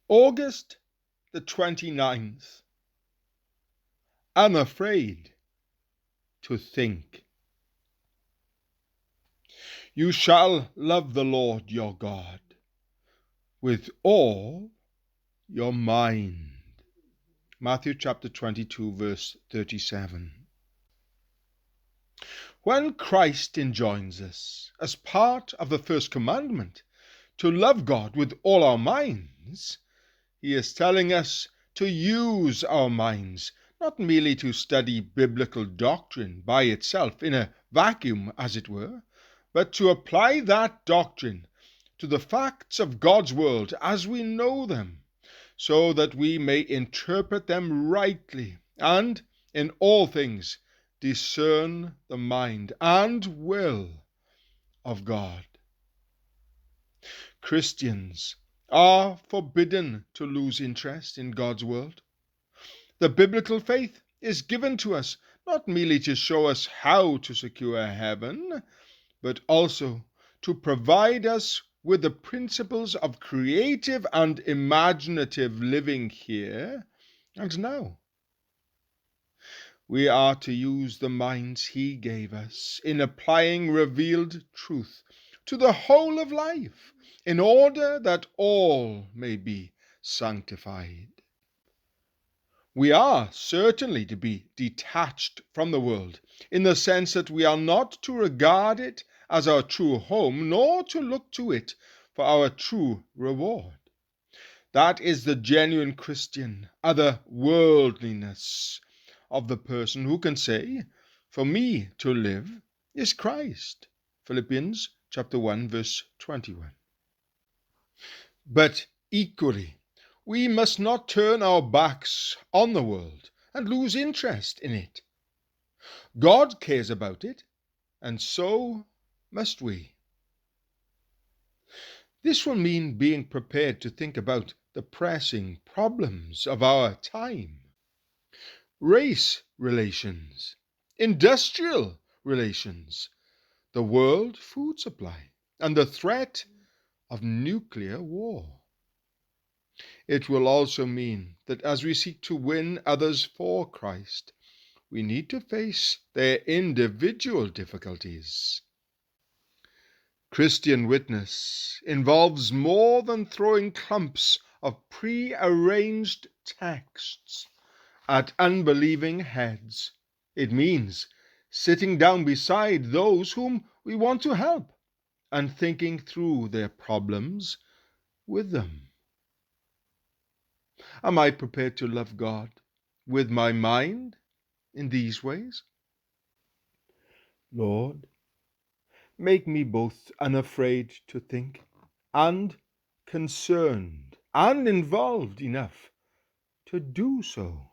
August the 29th. Unafraid to think. You shall love the Lord your God with all your mind. Matthew chapter 22, verse 37. When Christ enjoins us, as part of the first commandment, to love God with all our minds, he is telling us to use our minds, not merely to study biblical doctrine by itself in a vacuum, as it were, but to apply that doctrine to the facts of God's world as we know them, so that we may interpret them rightly and, in all things, discern the mind and will of God. Christians are forbidden to lose interest in God's world. The biblical faith is given to us not merely to show us how to secure heaven, but also to provide us with the principles of creative and imaginative living here and now. We are to use the minds he gave us in applying revealed truth to the whole of life, in order that all may be sanctified. We are certainly to be detached from the world, in the sense that we are not to regard it as our true home, nor to look to it for our true reward. That is the genuine Christian otherworldliness of the person who can say, "For me to live is Christ." Philippians chapter 1, verse 21. But equally, we must not turn our backs on the world and lose interest in it. God cares about it, and so must we. This will mean being prepared to think about the pressing problems of our time. Race relations, industrial relations, the world food supply, and the threat of nuclear war. It will also mean that as we seek to win others for Christ, we need to face their individual difficulties. Christian witness involves more than throwing clumps of pre-arranged texts at unbelieving heads. It means sitting down beside those whom we want to help and thinking through their problems with them. Am I prepared to love God with my mind in these ways? Lord, make me both unafraid to think and concerned and involved enough to do so.